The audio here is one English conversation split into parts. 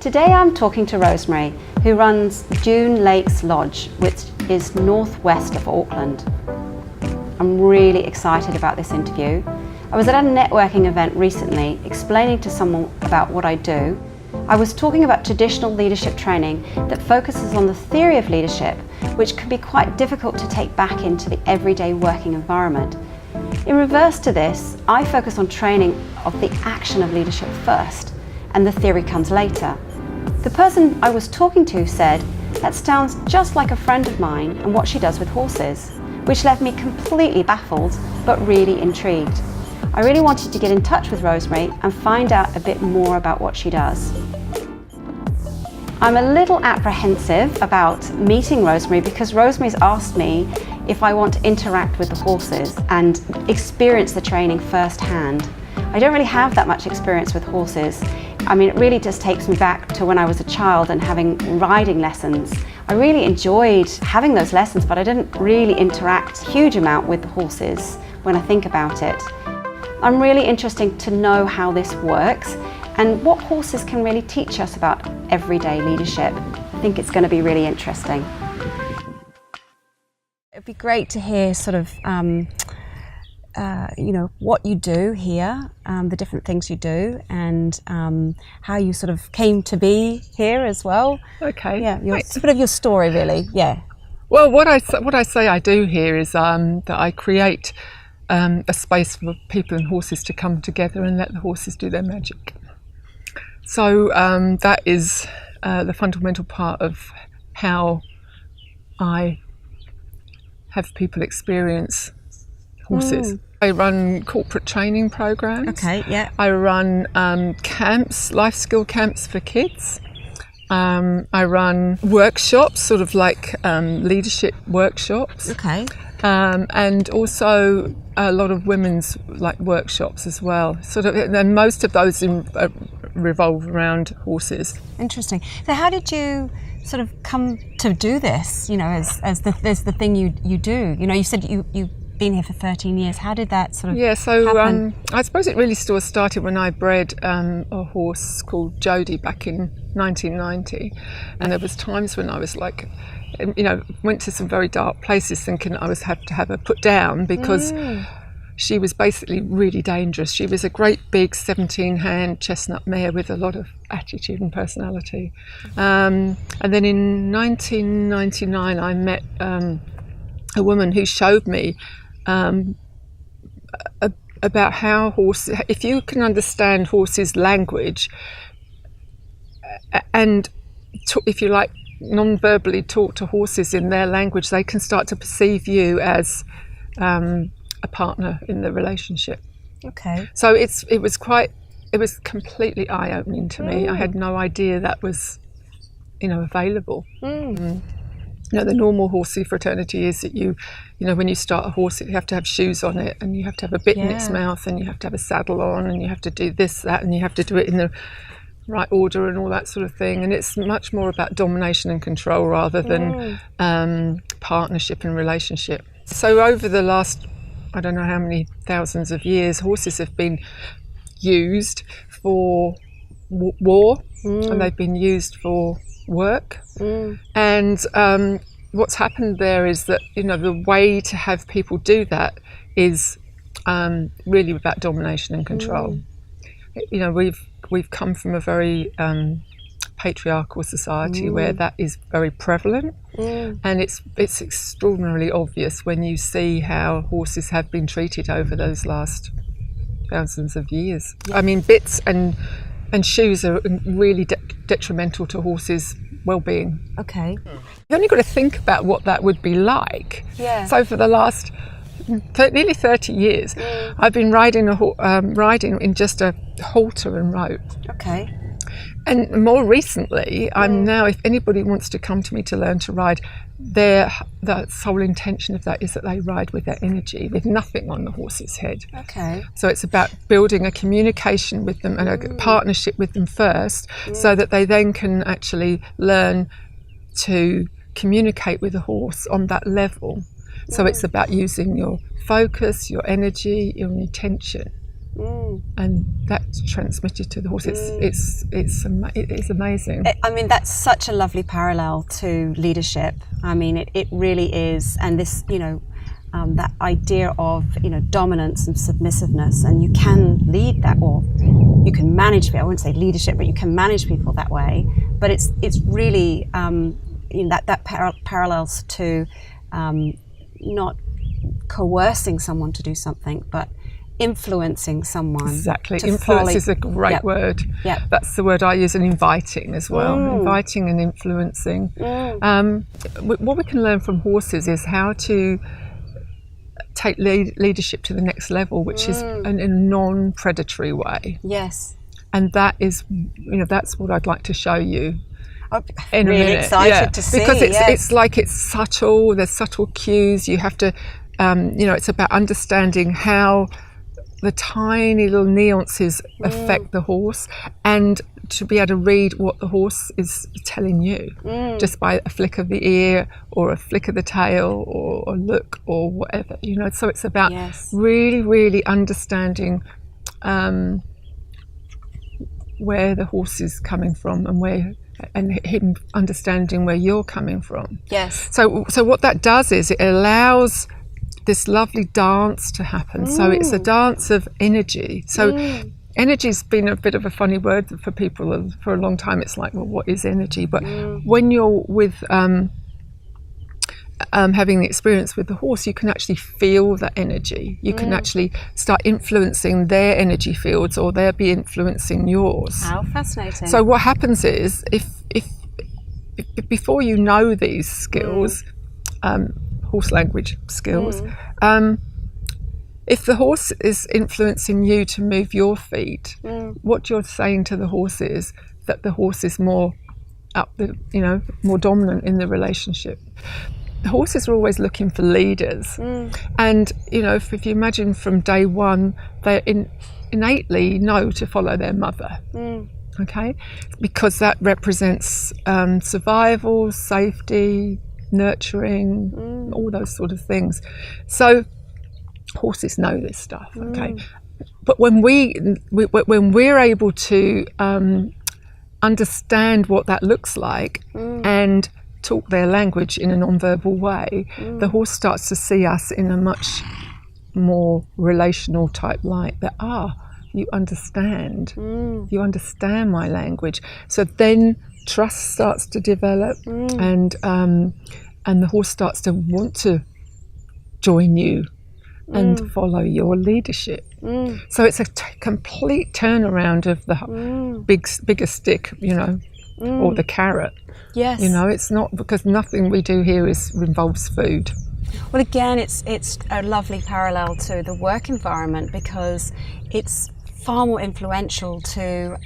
Today I'm talking to Rosemary, who runs Dune Lakes Lodge, which is northwest of Auckland. I'm really excited about this interview. I was at a networking event recently explaining to someone about what I do. I was talking about traditional leadership training that focuses on the theory of leadership, which can be quite difficult to take back into the everyday working environment. In reverse to this, I focus on training of the action of leadership first, and the theory comes later. The person I was talking to said, "That sounds just like a friend of mine and what she does with horses," which left me completely baffled, but really intrigued. I really wanted to get in touch with Rosemary and find out a bit more about what she does. I'm a little apprehensive about meeting Rosemary because Rosemary's asked me if I want to interact with the horses and experience the training firsthand. I don't really have that much experience with horses. I mean, it really just takes me back to when I was a child and having riding lessons. I really enjoyed having those lessons, but I didn't really interact a huge amount with the horses when I think about it. I'm really interested to know how this works and what horses can really teach us about everyday leadership. I think it's going to be really interesting. It'd be great to hear sort of, what you do here, the different things you do, and how you sort of came to be here as well. Okay. Yeah, sort of your story, really. Yeah. Well, what I say I do here is that I create a space for people and horses to come together and let the horses do their magic. So that is the fundamental part of how I have people experience horses. I run corporate training programs. Okay, yeah. I run camps, life skill camps for kids. I run workshops, sort of like leadership workshops. Okay. And also a lot of women's workshops as well. Sort of, and most of those revolve around horses. Interesting. So how did you sort of come to do this? You know, as the thing you do. You know, you said you've been here for 13 years. How did that sort of happen? I suppose it really still started when I bred a horse called Jodie back in 1990, and there was times when I was went to some very dark places thinking I was have to have her put down because she was basically really dangerous. She was a great big 17-hand chestnut mare with a lot of attitude and personality. And then in 1999 I met a woman who showed me about how horses, if you can understand horses' language and if you like non-verbally talk to horses in their language, they can start to perceive you as a partner in the relationship. Okay. So it was completely eye-opening to me. I had no idea that was available. The normal horsey fraternity is that when you start a horse, you have to have shoes on it, and you have to have a bit in its mouth, and you have to have a saddle on, and you have to do this, that, and you have to do it in the right order and all that sort of thing. And it's much more about domination and control rather than partnership and relationship. So over the last, I don't know how many thousands of years, horses have been used for war, and they've been used for work. And what's happened there is that the way to have people do that is really about domination and control. We've come from a very patriarchal society where that is very prevalent, and it's extraordinarily obvious when you see how horses have been treated over those last thousands of years. I mean, bits and shoes are really detrimental to horses' well-being. Okay. You've only got to think about what that would be like. Yeah. So for the last nearly 30 years, I've been riding in just a halter and rope. Okay. And more recently, I'm now, if anybody wants to come to me to learn to ride, the sole intention of that is that they ride with their energy, with nothing on the horse's head. Okay. So it's about building a communication with them and a partnership with them first, so that they then can actually learn to communicate with the horse on that level. So it's about using your focus, your energy, your intention. and that's transmitted to the horse. It's amazing. I mean, that's such a lovely parallel to leadership. I mean, it really is. And this, that idea of, dominance and submissiveness, and you can lead that, or you can manage people. I wouldn't say leadership, but you can manage people that way. But it's really, that parallels to not coercing someone to do something, but influencing someone. Exactly. Influence is a great word. Yep. That's the word I use, and inviting as well. Inviting and influencing. What we can learn from horses is how to take leadership to the next level, which is in a non-predatory way. Yes. And that is, that's what I'd like to show you. I'm really excited to see. Because it's like it's subtle. There's subtle cues. You have to, it's about understanding how the tiny little nuances affect the horse, and to be able to read what the horse is telling you just by a flick of the ear or a flick of the tail or a look or whatever. So it's about really, really understanding where the horse is coming from and him understanding where you're coming from. Yes. So what that does is it allows this lovely dance to happen. So it's a dance of energy. So energy's been a bit of a funny word for people for a long time. It's like, well, what is energy? But when you're with having the experience with the horse, you can actually feel that energy. You can actually start influencing their energy fields, or they'll be influencing yours. How fascinating. So what happens is, if before you know these skills, horse language skills, if the horse is influencing you to move your feet, what you're saying to the horse is that the horse is more more dominant in the relationship. The horses are always looking for leaders, and if you imagine from day one, they innately know to follow their mother. Okay, because that represents survival, safety, nurturing, all those sort of things. So horses know this stuff. Okay, but when we're able to understand what that looks like and talk their language in a non-verbal way, the horse starts to see us in a much more relational type light. That you understand my language. So then trust starts to develop, and the horse starts to want to join you and follow your leadership. So it's a complete turnaround of the bigger stick, or the carrot. Yes. It's not, because nothing we do here involves food. Well, again, it's a lovely parallel to the work environment, because it's far more influential to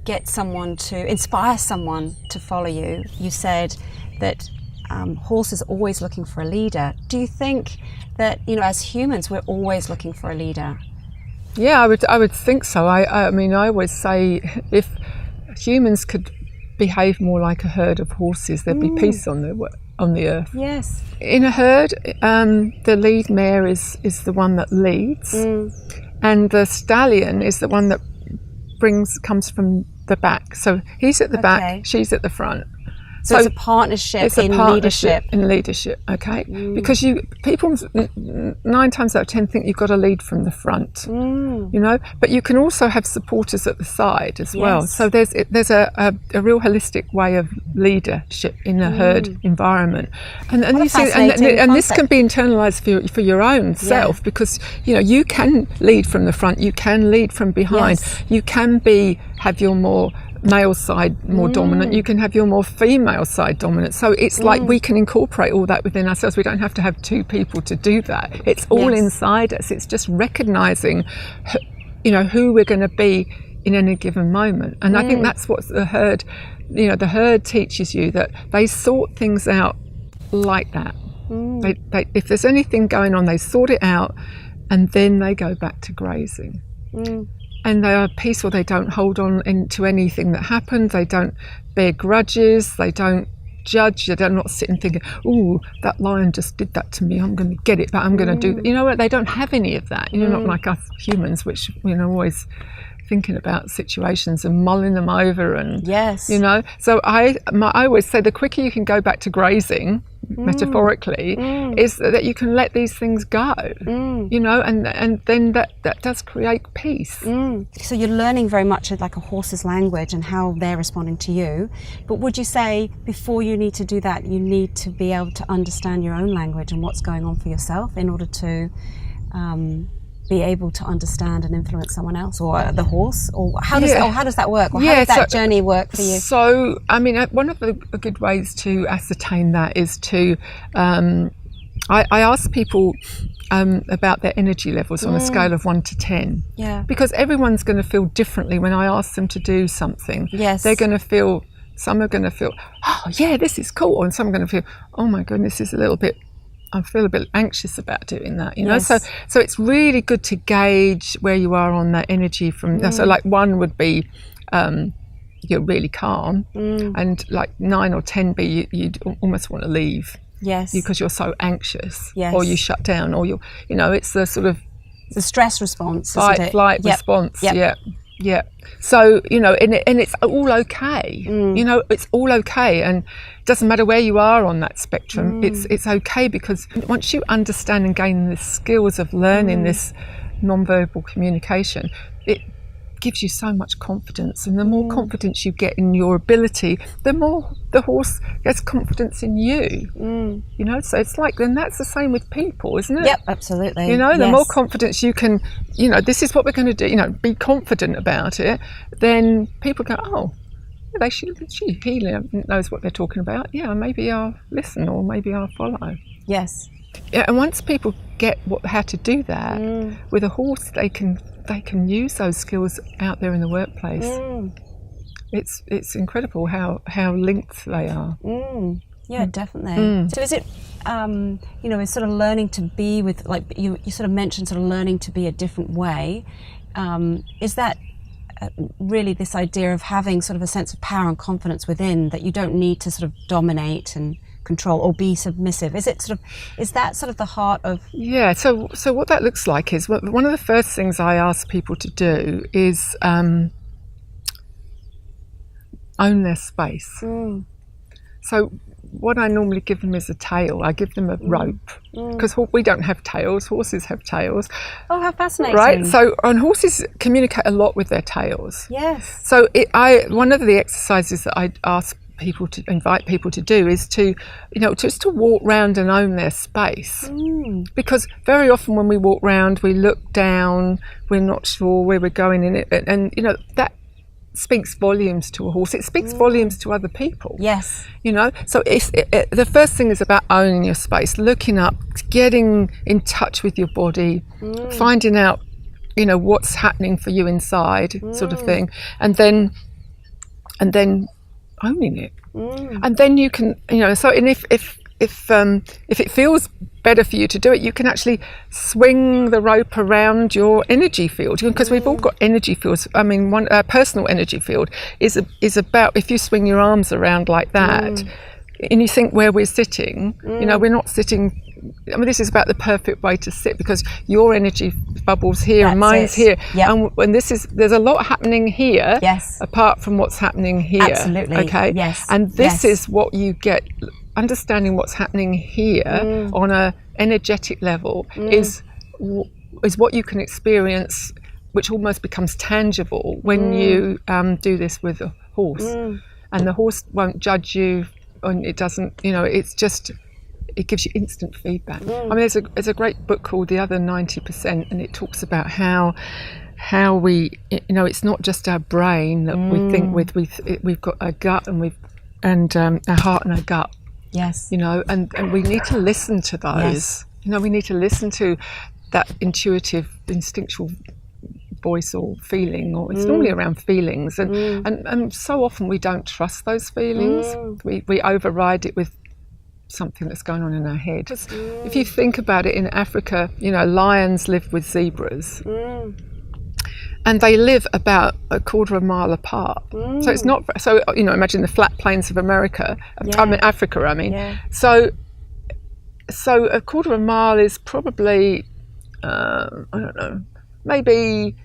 get someone to inspire someone to follow you. You said that horses are always looking for a leader. Do you think that as humans we're always looking for a leader? Yeah, I would think so. I mean, I always say if humans could behave more like a herd of horses, there'd be peace on the earth. Yes. In a herd, the lead mare is the one that leads, and the stallion is the one that comes from the back. So he's at the back, she's at the front. So it's a partnership in leadership. Okay, because people 9 times out of 10 think you've got to lead from the front, but you can also have supporters at the side as well. So there's a real holistic way of leadership in a herd environment, and you see, and this can be internalized for your own self, because you can lead from the front, you can lead from behind, you can have your more male side more dominant, you can have your more female side dominant. So it's like we can incorporate all that within ourselves. We don't have to have 2 people to do that. It's all inside us. It's just recognizing who we're going to be in any given moment. And I think that's what the herd teaches you, that they sort things out like that. They, if there's anything going on, they sort it out, and then they go back to grazing. And they are peaceful. They don't hold on to anything that happened. They don't bear grudges. They don't judge it. They're not sitting thinking, oh, that lion just did that to me, I'm going to get it, but I'm going to do that. You know what? They don't have any of that. Not like us humans, which, always thinking about situations and mulling them over. And, so I always say the quicker you can go back to grazing, metaphorically, is that you can let these things go, and then that does create peace. So you're learning very much like a horse's language and how they're responding to you. But would you say before you need to do that, you need to be able to understand your own language and what's going on for yourself in order to be able to understand and influence someone else or the horse? Or how does that work? Or how did that journey work for you? So, I mean, one of the good ways to ascertain that is to, I ask people about their energy levels on a scale of 1 to 10. Yeah. Because everyone's going to feel differently when I ask them to do something. Yes. They're going to feel, some are going to feel, oh yeah, this is cool. And some are going to feel, oh my goodness, this is I feel a bit anxious about doing that, Yes. So it's really good to gauge where you are on that energy from. So like 1 would be you're really calm, and like 9 or 10 be you'd almost want to leave. Yes. Because you're so anxious. Yes. Or you shut down, or it's the sort of the stress response, fight, isn't it? flight response. Yeah. So, and it's all okay. It's all okay. And it doesn't matter where you are on that spectrum. It's okay, because once you understand and gain the skills of learning this nonverbal communication, it gives you so much confidence. And the more confidence you get in your ability, the more the horse gets confidence in you. So it's like, then that's the same with people, isn't it? Yep, absolutely. The more confidence you can, this is what we're going to do, be confident about it, then people go, oh, he knows what they're talking about. Yeah, maybe I'll listen, or maybe I'll follow. Yes. Yeah, and once people get how to do that with a horse, they can use those skills out there in the workplace. It's incredible how linked they are. Yeah, definitely. So is it, it's sort of learning to be with, like you sort of mentioned, sort of learning to be a different way. Is that really this idea of having sort of a sense of power and confidence within, that you don't need to sort of dominate and control or be submissive? Is that sort of the heart of? Yeah. So what that looks like is, one of the first things I ask people to do is own their space. So what I normally give them is a tail. I give them a rope, because we don't have tails. Horses have tails. Oh, how fascinating! Right. So, and horses communicate a lot with their tails. Yes. So one of the exercises that I invite people to do is to, just to walk round and own their space. Because very often when we walk round, we look down, we're not sure where we're going in it, and that speaks volumes to a horse. It speaks volumes to other people. Yes. So the first thing is about owning your space, looking up, getting in touch with your body, finding out, what's happening for you inside, sort of thing, and then owning it. And then you can, so, and if it feels better for you to do it, you can actually swing the rope around your energy field, because we've all got energy fields. I mean, one personal energy field is about, if you swing your arms around like that, and you think where we're sitting, we're not sitting. I mean, this is about the perfect way to sit, because your energy bubbles here and mine's here. Yep. And there's a lot happening here, apart from what's happening here. Absolutely. Okay. Yes. And this is what you get. Understanding what's happening here on a energetic level is what you can experience, which almost becomes tangible when you do this with a horse. And the horse won't judge you, and it doesn't, it's just, it gives you instant feedback. I mean, there's a great book called The Other 90%, and it talks about how we, it's not just our brain that we think with. We've got a gut, and our heart and our gut. Yes. And we need to listen to those. Yes. We need to listen to that intuitive, instinctual voice or feeling, or it's normally around feelings. And so often we don't trust those feelings. We override it with something that's going on in our head. If you think about it, in Africa, lions live with zebras. and they live about a quarter of a mile apart. So it's not so. Imagine the flat plains of America. I mean Africa. I mean, so a quarter of a mile is probably I don't know, maybe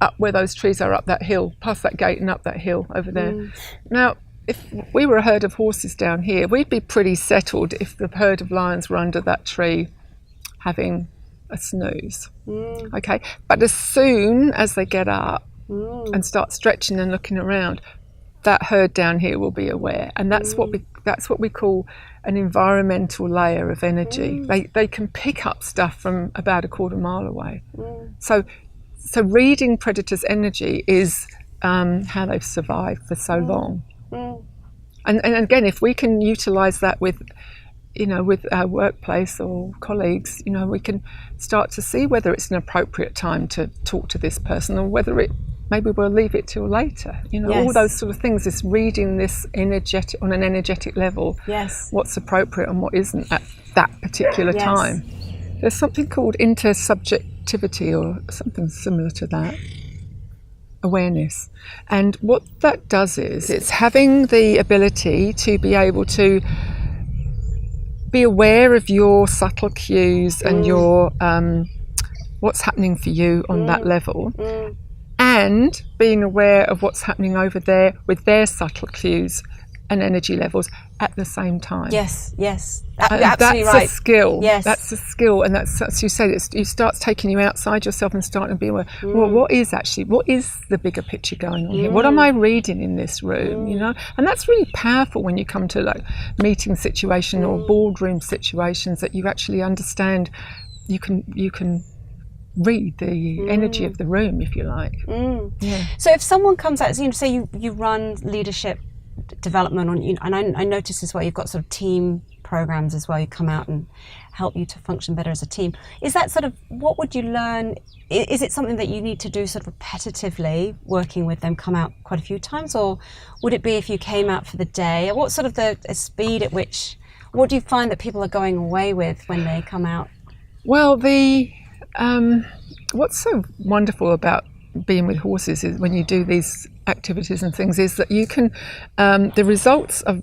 up where those trees are, up that hill, past that gate and up that hill over there. Now, if we were a herd of horses down here, we'd be pretty settled if the herd of lions were under that tree having a snooze. Okay, but as soon as they get up and start stretching and looking around, that herd down here will be aware, and that's what we call an environmental layer of energy. They can pick up stuff from about a quarter mile away. So reading predators' energy is how they've survived for so long. And again, if we can utilize that with our workplace or colleagues, we can start to see whether it's an appropriate time to talk to this person, or whether maybe we'll leave it till later. All those sort of things. Is reading this on an energetic level. What's appropriate and what isn't at that particular time. There's something called intersubjectivity, or something similar to that. Awareness. And what that does is it's having the ability to be able to be aware of your subtle cues and your what's happening for you on that level, and being aware of what's happening over there with their subtle cues and energy levels at the same time. Yes. You're absolutely right. That's a skill. Yes. That's a skill, and that's as you said, it starts taking you outside yourself and starting to be aware. Well, what is the bigger picture going on here? What am I reading in this room? And that's really powerful when you come to like meeting situation or boardroom situations, that you actually understand. You can read the energy of the room, if you like. So if someone comes out, say you run leadership development and I notice as well you've got sort of team programs as well. You come out and help you to function better as a team. Is that sort of, what would you learn? Is it something that you need to do sort of repetitively, working with them, come out quite a few times, or would it be if you came out for the day? What sort of the speed at which, what do you find that people are going away with when they come out? Well, what's so wonderful about being with horses is when you do these activities and things is that you can the results are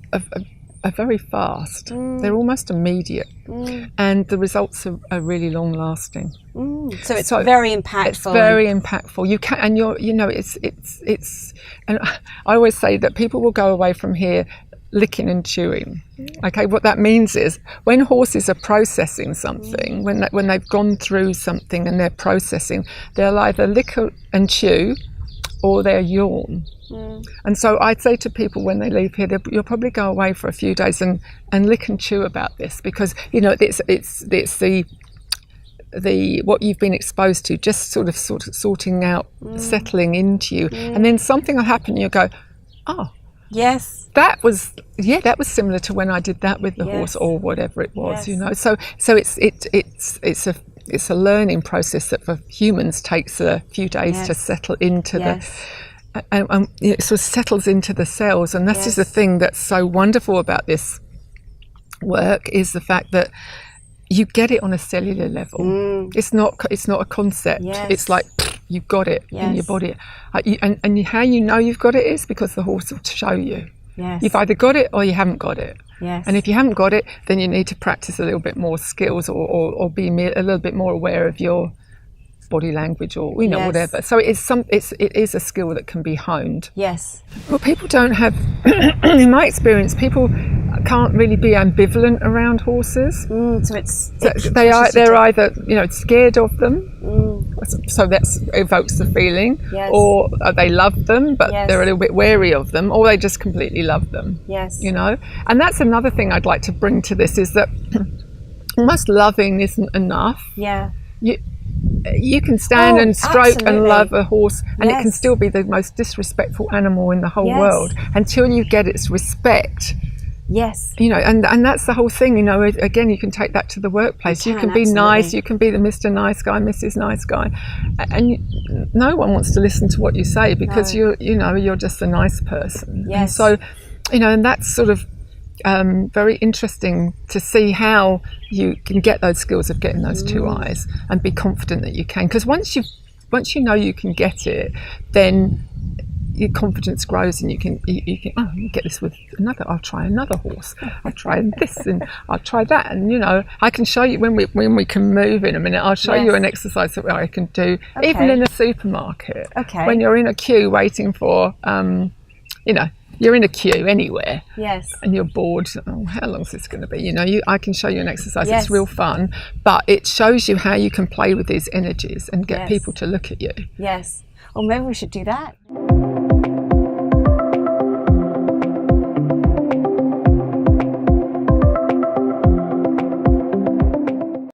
very fast. They're almost immediate, and the results are really long lasting. So it's very impactful. It's very impactful. You can, and it's and I always say that people will go away from here licking and chewing. Okay, what that means is when horses are processing something, when they've gone through something and they're processing, they'll either lick and chew or they'll yawn. And so I'd say to people when they leave here, you'll probably go away for a few days and lick and chew about this, because it's the what you've been exposed to, just sort of sorting out, settling into you, and then something will happen and you'll go, oh, yes, that was similar to when I did that with the horse, or whatever it was. So it's a learning process that for humans takes a few days to settle into and it sort of settles into the cells. And this is the thing that's so wonderful about this work, is the fact that you get it on a cellular level. It's not a concept. It's like you've got it in your body, and how you know you've got it is because the horse will show you. You've either got it or you haven't got it. And if you haven't got it, then you need to practice a little bit more skills, or be a little bit more aware of your body language, or whatever. So it is a skill that can be honed. Well, people don't have in my experience, people can't really be ambivalent around horses. They're either scared of them, so that evokes the feeling, or they love them but they're a little bit wary of them, or they just completely love them. And that's another thing I'd like to bring to this, is that almost loving isn't enough. You can stand and stroke and love a horse, and it can still be the most disrespectful animal in the whole world until you get its respect. And that's the whole thing. Again, you can take that to the workplace. You can be nice, you can be the Mr. Nice Guy, Mrs. Nice Guy, and no one wants to listen to what you say, because you're just a nice person. And so, and that's sort of very interesting to see how you can get those skills of getting those two eyes and be confident that you can. Because once you've once you know you can get it, then your confidence grows, and you can oh, you get this with another. I'll try another horse. I'll try this, and I'll try that, and you know, I can show you when we can move in a minute. I'll show you an exercise that I can do even in a supermarket. Okay. When you're in a queue waiting for, you know, you're in a queue anywhere. Yes. And you're bored. Oh, how long is this going to be? You know, I can show you an exercise. Yes. It's real fun, but it shows you how you can play with these energies and get people to look at you. Yes. Or maybe we should do that.